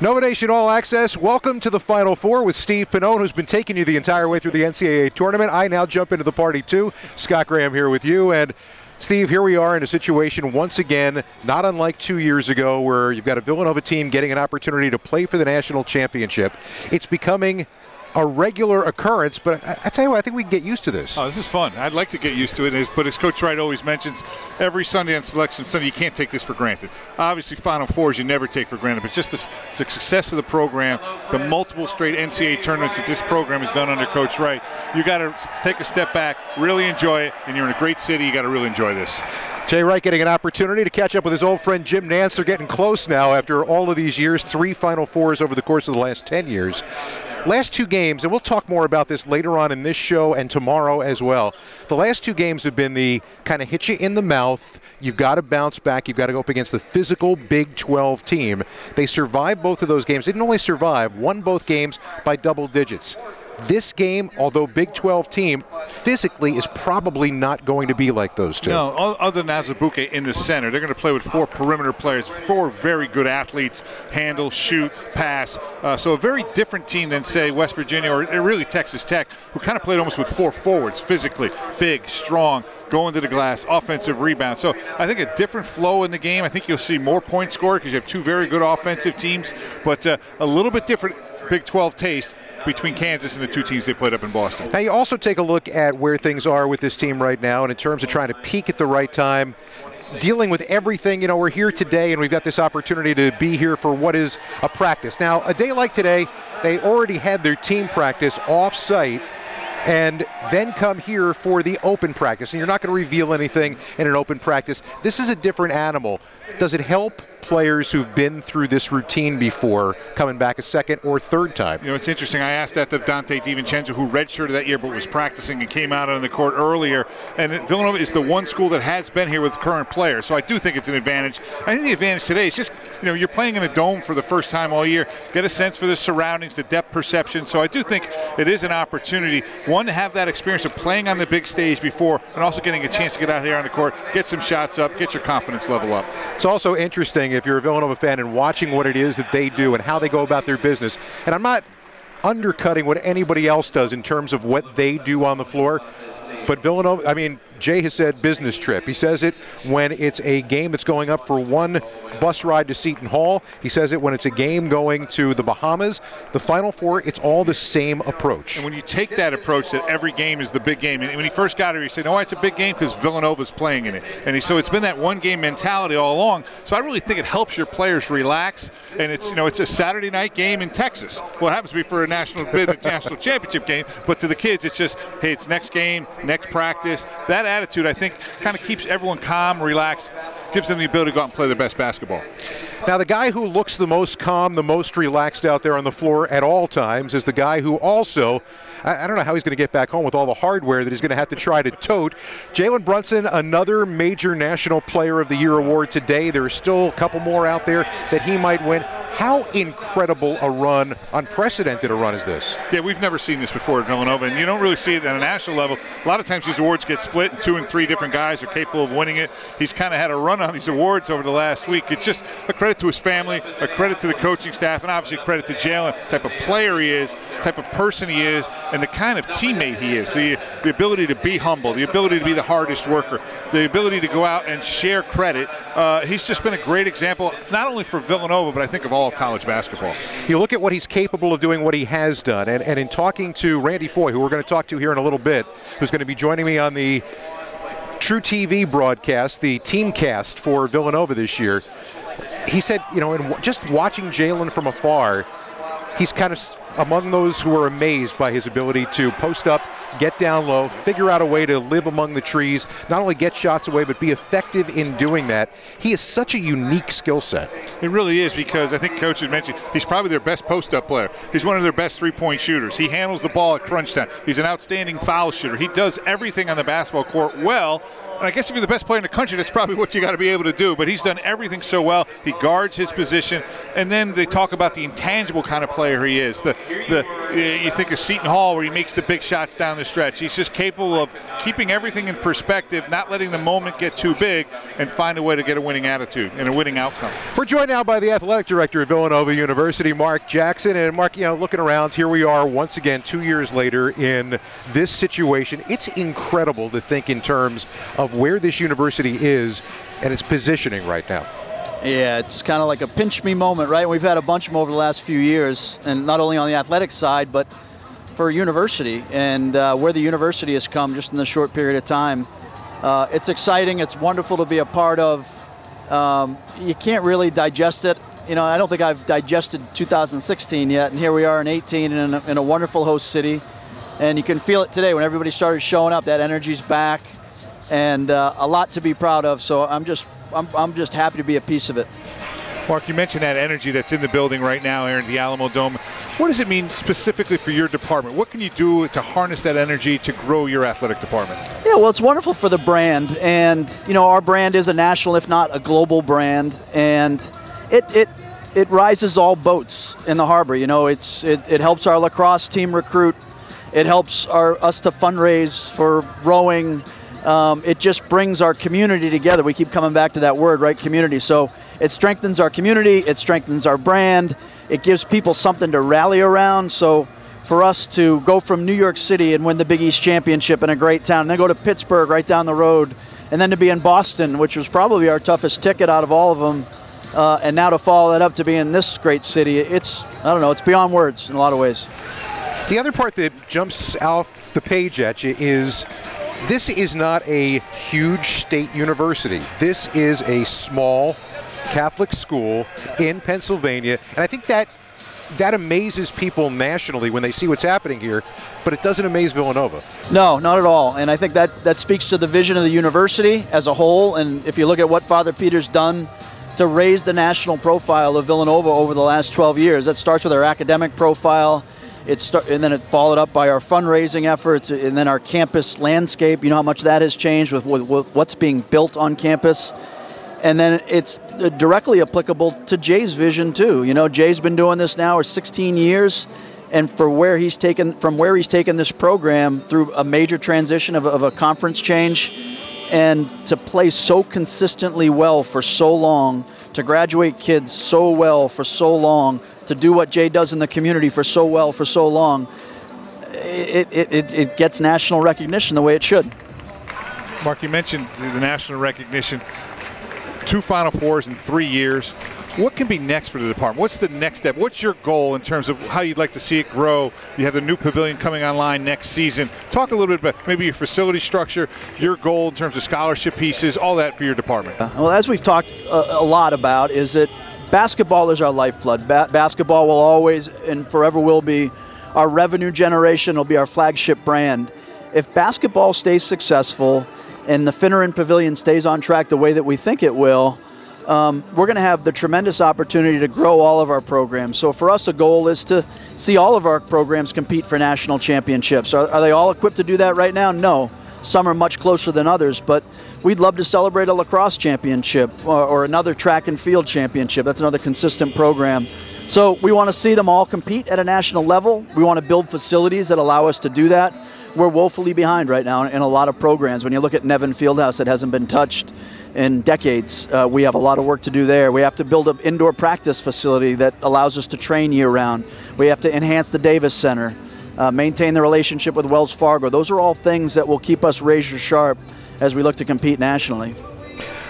Nova Nation All Access, welcome to the Final Four with Steve Pannone, who's been taking you the entire way through the NCAA tournament. I now jump into the party too. Scott Graham here with you. And Steve, here we are in a situation once again, not unlike 2 years ago, where you've got a Villanova team getting an opportunity to play for the national championship. It's becoming a regular occurrence, but I tell you what, I think we can get used to this. Oh, this is fun. I'd like to get used to it, but as Coach Wright always mentions, every Sunday on Selection Sunday, you can't take this for granted. Obviously, Final Fours you never take for granted, but just the success of the program, the multiple straight NCAA tournaments that this program has done under Coach Wright, you got to take a step back, really enjoy it, and you're in a great city, you got to really enjoy this. Jay Wright getting an opportunity to catch up with his old friend Jim Nance. They're getting close now after all of these years, 3 Final Fours over the course of the last 10 years. Last 2 games, and we'll talk more about this later on in this show and tomorrow as well. The last 2 games have been the kind of hit you in the mouth. You've got to bounce back. You've got to go up against the physical Big 12 team. They survived both of those games. They didn't only survive, won both games by double digits. This game, although Big 12 team, physically is probably not going to be like those two. No, other than Azubuike in the center. They're going to play with 4 perimeter players, 4 very good athletes, handle, shoot, pass. So a very different team than, say, West Virginia or really Texas Tech, who kind of played almost with 4 forwards, physically, big, strong, going to the glass, offensive rebound. So I think a different flow in the game. I think you'll see more points scored because you have 2 very good offensive teams, but a little bit different Big 12 taste between Kansas and the 2 teams they played up in Boston. Now you also take a look at where things are with this team right now, and in terms of trying to peak at the right time, dealing with everything. You know, we're here today and we've got this opportunity to be here for what is a practice. Now, a day like today, they already had their team practice off-site and then come here for the open practice. And you're not going to reveal anything in an open practice. This is a different animal. Does it help players who've been through this routine before coming back a second or third time? You know, it's interesting. I asked that to Dante DiVincenzo, who redshirted that year but was practicing and came out on the court earlier. And Villanova is the one school that has been here with current players. So I do think it's an advantage. I think the advantage today is just, you know, you're playing in a dome for the first time all year. Get a sense for the surroundings, the depth perception. So I do think it is an opportunity, one, to have that experience of playing on the big stage before and also getting a chance to get out here on the court, get some shots up, get your confidence level up. It's also interesting if you're a Villanova fan and watching what it is that they do and how they go about their business. And I'm not undercutting what anybody else does in terms of what they do on the floor, but Villanova, I mean, Jay has said business trip. He says it when it's a game that's going up for 1 bus ride to Seton Hall. He says it when it's a game going to the Bahamas. The Final Four, it's all the same approach. And when you take that approach that every game is the big game, and when he first got here, he said, no, it's a big game because Villanova's playing in it. And so it's been that one-game mentality all along. So I really think it helps your players relax. And it's, you know, it's a Saturday night game in Texas. Well, it happens to be for a national bid, a national championship game. But to the kids, it's just, hey, it's next game, next practice. That attitude, I think, kind of keeps everyone calm, relaxed, gives them the ability to go out and play their best basketball. Now, the guy who looks the most calm, the most relaxed out there on the floor at all times is the guy who also, I don't know how he's going to get back home with all the hardware that he's going to have to try to tote. Jalen Brunson, another major National Player of the Year award today. There are still a couple more out there that he might win. How incredible a run, unprecedented a run is this? Yeah, we've never seen this before at Villanova, and you don't really see it at a national level. A lot of times these awards get split, and 2 and 3 different guys are capable of winning it. He's kind of had a run on these awards over the last week. It's just a credit to his family, a credit to the coaching staff, and obviously a credit to Jalen, the type of player he is, the type of person he is, and the kind of teammate he is. The ability to be humble, the ability to be the hardest worker, the ability to go out and share credit. He's just been a great example, not only for Villanova, but I think of all of college basketball. You look at what he's capable of doing, what he has done, and in talking to Randy Foy, who we're going to talk to here in a little bit, who's going to be joining me on the True TV broadcast, the team cast for Villanova this year, he said, you know, in just watching Jalen from afar, he's kind of among those who are amazed by his ability to post up, get down low, figure out a way to live among the trees, not only get shots away, but be effective in doing that. He is such a unique skill set. It really is, because I think Coach had mentioned he's probably their best post-up player. He's one of their best three-point shooters. He handles the ball at crunch time. He's an outstanding foul shooter. He does everything on the basketball court well. And I guess if you're the best player in the country, that's probably what you got to be able to do. But he's done everything so well. He guards his position. And then they talk about the intangible kind of player he is. You think of Seton Hall, where he makes the big shots down the the stretch. He's just capable of keeping everything in perspective, not letting the moment get too big, and find a way to get a winning attitude and a winning outcome. We're joined now by the athletic director of Villanova University, Mark Jackson. And Mark, looking around, here we are once again 2 years later in this situation. It's incredible to think in terms of where this university is and its positioning right now. Yeah, it's kind of like a pinch me moment, right? We've had a bunch of them over the last few years, and not only on the athletic side, but for a university and where the university has come just in the short period of time. It's exciting. It's wonderful to be a part of. You can't really digest it. I don't think I've digested 2016 yet, and here we are in 18 in a wonderful host city, and you can feel it today when everybody started showing up. That energy's back, and a lot to be proud of. So I'm just happy to be a piece of it. Mark, you mentioned that energy that's in the building right now here in the Alamo Dome. What does it mean specifically for your department? What can you do to harness that energy to grow your athletic department? Yeah, well, it's wonderful for the brand, and our brand is a national, if not a global brand, and it rises all boats in the harbor. It helps our lacrosse team recruit. It helps us to fundraise for rowing. It just brings our community together. We keep coming back to that word, right? Community. So it strengthens our community. It strengthens our brand. It gives people something to rally around. So for us to go from New York City and win the Big East Championship in a great town, and then go to Pittsburgh right down the road, and then to be in Boston, which was probably our toughest ticket out of all of them, and now to follow that up to be in this great city, it's beyond words in a lot of ways. The other part that jumps off the page at you is this is not a huge state university. This is a small Catholic school in Pennsylvania, and I think that amazes people nationally when they see what's happening here, but it doesn't amaze Villanova. No, not at all, and I think that speaks to the vision of the university as a whole, and if you look at what Father Peter's done to raise the national profile of Villanova over the last 12 years, that starts with our academic profile, and then it followed up by our fundraising efforts, and then our campus landscape. You know how much that has changed with what's being built on campus. And then it's directly applicable to Jay's vision too. Jay's been doing this now for 16 years, and from where he's taken this program through a major transition of a conference change, and to play so consistently well for so long, to graduate kids so well for so long, to do what Jay does in the community for so well for so long, it gets national recognition the way it should. Mark, you mentioned the national recognition. 2 Final Fours in 3 years. What can be next for the department? What's the next step? What's your goal in terms of how you'd like to see it grow? You have the new pavilion coming online next season. Talk a little bit about maybe your facility structure, your goal in terms of scholarship pieces, all that for your department. Well, as we've talked a lot about, is that basketball is our lifeblood. Basketball will always and forever will be our revenue generation. It'll be our flagship brand. If basketball stays successful and the Finneran Pavilion stays on track the way that we think it will, we're going to have the tremendous opportunity to grow all of our programs. So for us, a goal is to see all of our programs compete for national championships. Are they all equipped to do that right now? No. Some are much closer than others, but we'd love to celebrate a lacrosse championship or another track and field championship. That's another consistent program. So we want to see them all compete at a national level. We want to build facilities that allow us to do that. We're woefully behind right now in a lot of programs. When you look at Nevin Fieldhouse, that hasn't been touched in decades. We have a lot of work to do there. We have to build an indoor practice facility that allows us to train year-round. We have to enhance the Davis Center, maintain the relationship with Wells Fargo. Those are all things that will keep us razor sharp as we look to compete nationally.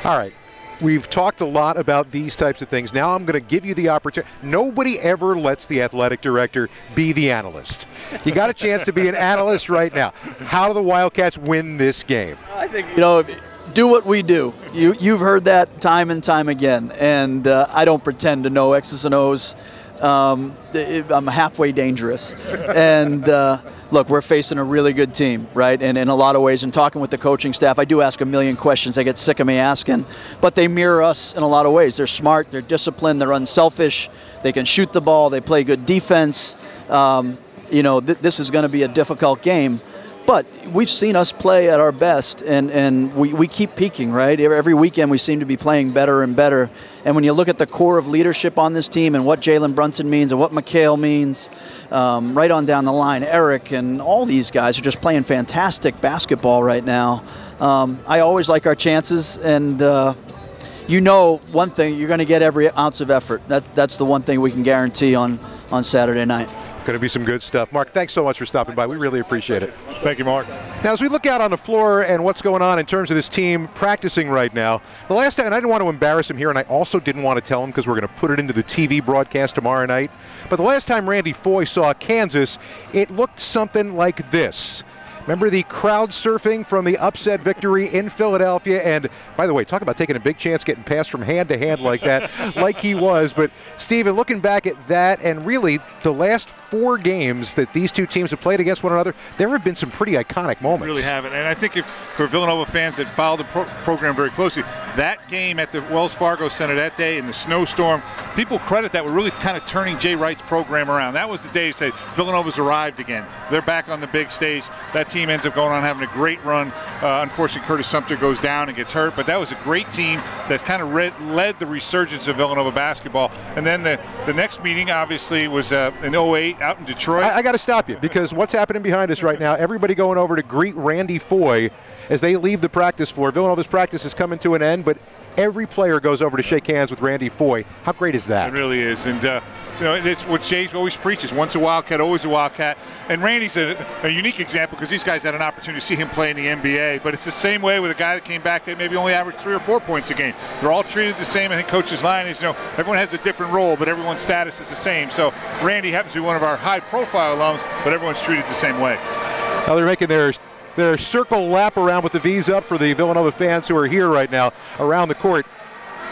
All right. We've talked a lot about these types of things. Now I'm going to give you the opportunity. Nobody ever lets the athletic director be the analyst. You got a chance to be an analyst right now. How do the Wildcats win this game? I think, do what we do. You've heard that time and time again, and I don't pretend to know X's and O's. I'm halfway dangerous. And look, we're facing a really good team, right? And in a lot of ways, in talking with the coaching staff, I do ask a million questions. They get sick of me asking, but they mirror us in a lot of ways. They're smart, they're disciplined, they're unselfish, they can shoot the ball, they play good defense. This is going to be a difficult game. But we've seen us play at our best, and we keep peaking, right? Every weekend we seem to be playing better and better. And when you look at the core of leadership on this team and what Jalen Brunson means and what Mikhail means, right on down the line, Eric and all these guys are just playing fantastic basketball right now. I always like our chances, and you know one thing, you're going to get every ounce of effort. That's the one thing we can guarantee on Saturday night. It's going to be some good stuff. Mark, thanks so much for stopping by. We really appreciate it. Thank you, Mark. Now, as we look out on the floor and what's going on in terms of this team practicing right now, the last time, and I didn't want to embarrass him here, and I also didn't want to tell him because we're going to put it into the TV broadcast tomorrow night, but the last time Randy Foye saw Kansas, it looked something like this. Remember the crowd surfing from the upset victory in Philadelphia? And by the way, talk about taking a big chance getting passed from hand to hand like that, like he was. But Steven, looking back at that and really the last 4 games that these two teams have played against one another, there have been some pretty iconic moments. Really haven't. And I think if for Villanova fans that followed the program very closely, that game at the Wells Fargo Center that day in the snowstorm, people credit that with really kind of turning Jay Wright's program around. That was the day to say Villanova's arrived again. They're back on the big stage. That team ends up going on having a great run. Unfortunately, Curtis Sumter goes down and gets hurt, but that was a great team that kind of led the resurgence of Villanova basketball. And then the next meeting, obviously, was in 08 out in Detroit. I got to stop you because what's happening behind us right now, everybody going over to greet Randy Foye as they leave the practice floor. Villanova's practice is coming to an end, but every player goes over to shake hands with Randy Foye. How great is that? It really is. And, you know, it's what Jay always preaches. Once a Wildcat, always a Wildcat. And Randy's a unique example because these guys had an opportunity to see him play in the NBA. But it's the same way with a guy that came back that maybe only averaged 3 or 4 points a game. They're all treated the same. I think Coach's line is, you know, everyone has a different role, but everyone's status is the same. So Randy happens to be one of our high-profile alums, but everyone's treated the same way. Now they're making their circle lap around with the V's up for the Villanova fans who are here right now around the court.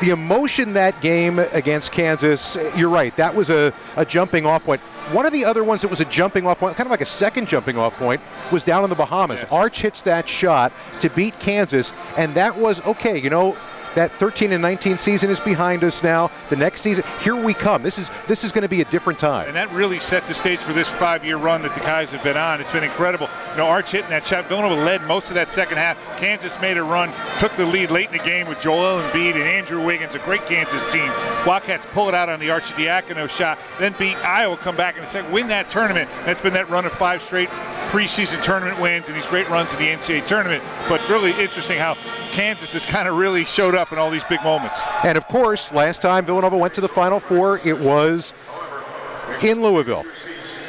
The emotion that game against Kansas, you're right, that was a jumping off point. One of the other ones that was a jumping off point, kind of like a second jumping off point, was down in the Bahamas. Yes. Arch hits that shot to beat Kansas, and that was, okay, you know, that 13-19 season is behind us now. The next season, here we come. This is going to be a different time. And that really set the stage for this 5-year run that the guys have been on. It's been incredible. You know, Arch hitting that shot. Villanova led most of that second half. Kansas made a run, took the lead late in the game with Joel Embiid and Andrew Wiggins, a great Kansas team. Wildcats pull it out on the Arcidiacono shot, then beat Iowa, come back in the second, win that tournament. That's been that run of 5 straight preseason tournament wins and these great runs in the NCAA tournament. But really interesting how Kansas has kind of really showed up in all these big moments. And of course, last time Villanova went to the Final Four, it was in Louisville.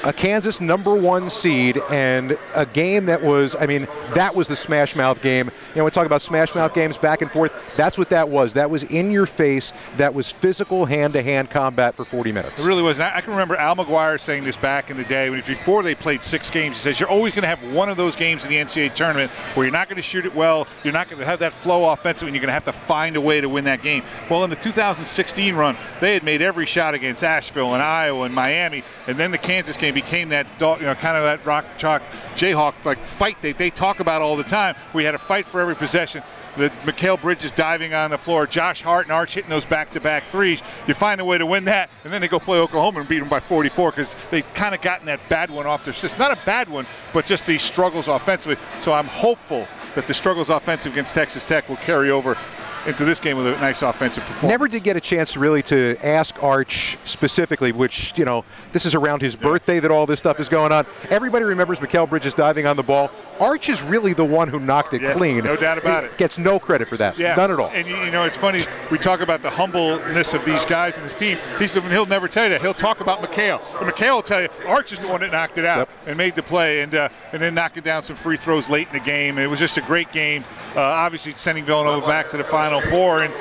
A Kansas #1 seed, and a game that was, I mean, that was the smash mouth game. You know, we talk about smash mouth games back and forth. That's what that was. That was in your face. That was physical hand-to-hand combat for 40 minutes. It really was. I can remember Al McGuire saying this back in the day, before they played 6 games. He says, you're always going to have one of those games in the NCAA tournament where you're not going to shoot it well, you're not going to have that flow offensively, and you're going to have to find a way to win that game. Well, in the 2016 run, they had made every shot against Asheville and Iowa and Miami, and then the Kansas game became that, you know, kind of that rock chalk Jayhawk like fight they talk about all the time. We had a fight for every possession. The Mikhail Bridges diving on the floor, Josh Hart and Arch hitting those back-to-back threes. You find a way to win that, and then they go play Oklahoma and beat them by 44 because they've kind of gotten that bad one off their system. Not a bad one, but just these struggles offensively. So I'm hopeful that the struggles offensive against Texas Tech will carry over into this game with a nice offensive performance. Never did get a chance really to ask Arch specifically, which, you know, this is around his birthday that all this stuff is going on. Everybody remembers Mikhail Bridges diving on the ball. Arch is really the one who knocked it clean. No doubt about it. Gets no credit for that. Yeah. None at all. And, you know, it's funny. We talk about the humbleness of these guys in this team. He'll never tell you that. He'll talk about Mikhail. And Mikhail will tell you Arch is the one that knocked it out and made the play and then knocking down some free throws late in the game. And it was just a great game. Obviously sending Villanova back to the Final Four. And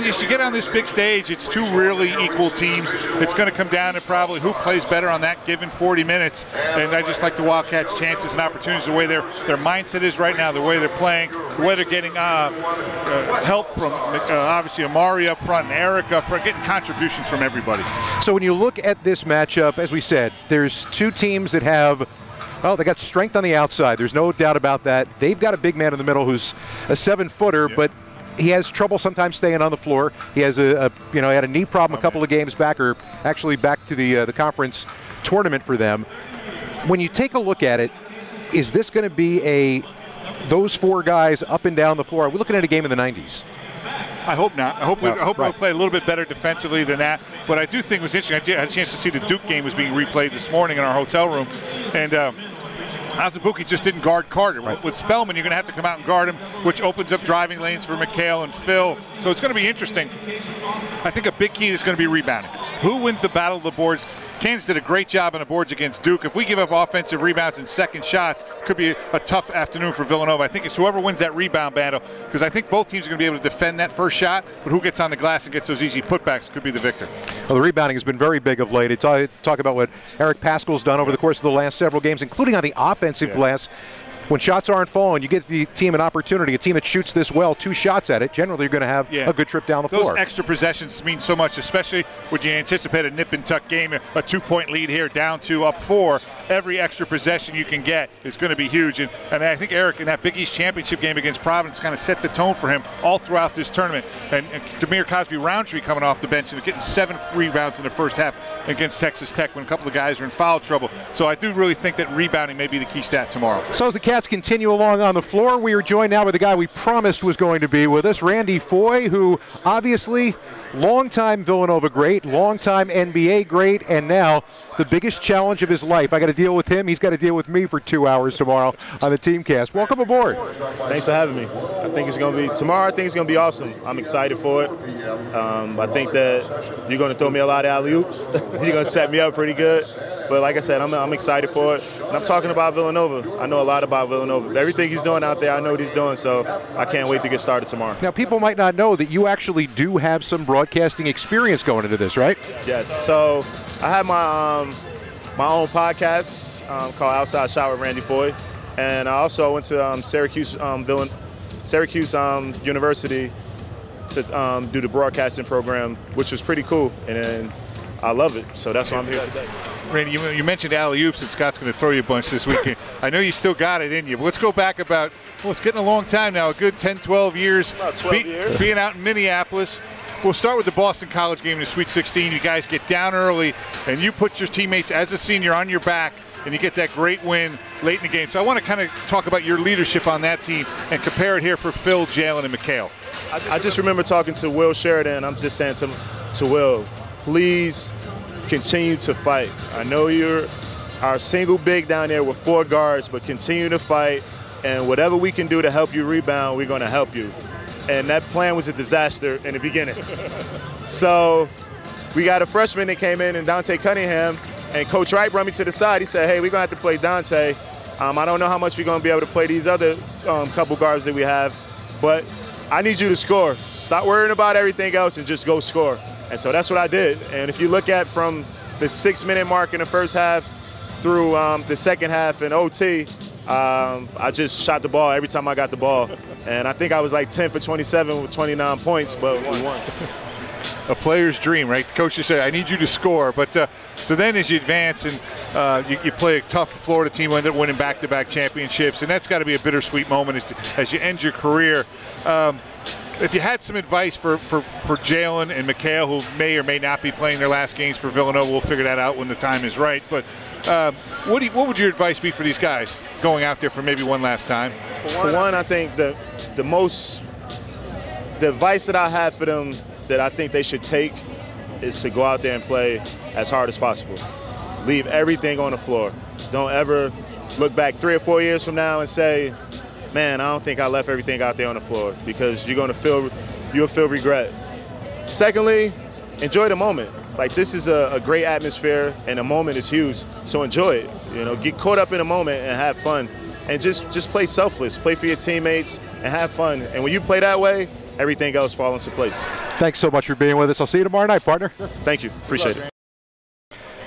as you get on this big stage, it's 2 really equal teams. It's going to come down to probably who plays better on that given 40 minutes. And I just like the Wildcats' chances and opportunities, the way their mindset is right now, the way they're playing, the way they're getting help from obviously Amari up front and Eric up front, getting contributions from everybody. So when you look at this matchup, as we said, there's 2 teams that have, well, they got strength on the outside. There's no doubt about that. They've got a big man in the middle who's a 7-footer, but he has trouble sometimes staying on the floor. He has he had a knee problem a couple of games back, or actually back to the conference tournament for them. When you take a look at it, Is this going to be those four guys up and down the floor? Are we looking at a game in the 90s? I hope not. I hope right. we'll play a little bit better defensively than that. But I do think it was interesting. I had a chance to see the Duke game was being replayed this morning in our hotel room. And Azubuike just didn't guard Carter. Right. With Spellman, you're going to have to come out and guard him, which opens up driving lanes for McHale and Phil. So it's going to be interesting. I think a big key is going to be rebounding. Who wins the battle of the boards? Kansas did a great job on the boards against Duke. If we give up offensive rebounds and second shots, could be a tough afternoon for Villanova. I think it's whoever wins that rebound battle, because I think both teams are going to be able to defend that first shot, but who gets on the glass and gets those easy putbacks could be the victor. Well, the rebounding has been very big of late. Talk about what Eric Pascal's done over the course of the last several games, including on the offensive glass. When shots aren't falling, you give the team an opportunity. A team that shoots this well, 2 shots at it, generally you're going to have a good trip down the floor. Those extra possessions mean so much, especially when you anticipate a nip-and-tuck game, a 2-point lead here, down 2, up 4. Every extra possession you can get is going to be huge. And I think Eric, in that Big East championship game against Providence, kind of set the tone for him all throughout this tournament. And Demir Cosby-Roundtree coming off the bench and getting 7 rebounds in the first half against Texas Tech when a couple of guys are in foul trouble. So I do really think that rebounding may be the key stat tomorrow. So as the Cats continue along on the floor, we are joined now with the guy we promised was going to be with us, Randy Foye, who obviously longtime Villanova great, longtime NBA great, and now the biggest challenge of his life. I got to deal with him. He's got to deal with me for 2 hours tomorrow on the Teamcast. Welcome aboard. Thanks for having me. I think it's going to be tomorrow. I think it's going to be awesome. I'm excited for it. I think that you're going to throw me a lot of alley-oops. You're going to set me up pretty good. But like I said, I'm excited for it. And I'm talking about Villanova. I know a lot about Villanova. Everything he's doing out there, I know what he's doing, so I can't wait to get started tomorrow. Now, people might not know that you actually do have some broadcasting experience going into this, right? Yes. So I have my own podcast called Outside Shot with Randy Foye. And I also went to Syracuse University to do the broadcasting program, which was pretty cool. And I love it. So that's why I'm here today. Randy, you mentioned alley-oops, and Scott's going to throw you a bunch this weekend. I know you still got it in you, but let's go back about, it's getting a long time now, a good 10, 12 years. About 12 years. Being out in Minneapolis. We'll start with the Boston College game in the Sweet 16. You guys get down early, and you put your teammates as a senior on your back, and you get that great win late in the game. So I want to kind of talk about your leadership on that team and compare it here for Phil, Jalen, and McHale. I just remember talking to Will Sheridan. I'm just saying to Will, please continue to fight. I know you're our single big down there with 4 guards, but continue to fight, and whatever we can do to help you rebound, we're going to help you. And that plan was a disaster in the beginning. So we got a freshman that came in, and Dante Cunningham, and Coach Wright brought me to the side. He said, hey, we're going to have to play Dante. I don't know how much we're going to be able to play these other couple guards that we have, but I need you to score. Stop worrying about everything else and just go score. And so that's what I did. And if you look at from the 6-minute mark in the first half through the second half in OT, I just shot the ball every time I got the ball. And I think I was like 10 for 27 with 29 points, but we won. A player's dream, right? The coach just said, I need you to score. But so then as you advance and you play a tough Florida team, end up winning back-to-back championships, and that's got to be a bittersweet moment as you end your career. If you had some advice for Jalen and McHale, who may or may not be playing their last games for Villanova, we'll figure that out when the time is right. But what would your advice be for these guys going out there for maybe one last time? For one, I think the advice that I have for them that I think they should take is to go out there and play as hard as possible. Leave everything on the floor. Don't ever look back 3 or 4 years from now and say, man, I don't think I left everything out there on the floor, because you'll feel regret. Secondly, enjoy the moment. Like, this is a great atmosphere, and the moment is huge, so enjoy it. You know, get caught up in the moment and have fun, and just play selfless. Play for your teammates and have fun. And when you play that way, everything else falls into place. Thanks so much for being with us. I'll see you tomorrow night, partner. Thank you. Appreciate it.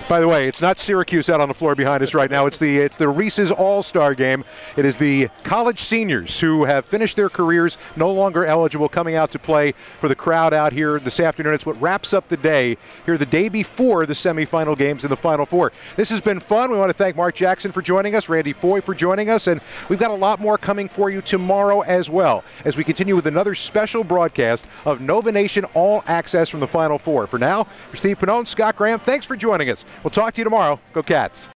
By the way, it's not Syracuse out on the floor behind us right now. It's the Reese's All-Star Game. It is the college seniors who have finished their careers, no longer eligible, coming out to play for the crowd out here this afternoon. It's what wraps up the day here the day before the semifinal games in the Final Four. This has been fun. We want to thank Mark Jackson for joining us, Randy Foye for joining us, and we've got a lot more coming for you tomorrow as well as we continue with another special broadcast of Nova Nation All Access from the Final Four. For now, for Steve Pannone, Scott Graham, thanks for joining us. We'll talk to you tomorrow. Go Cats.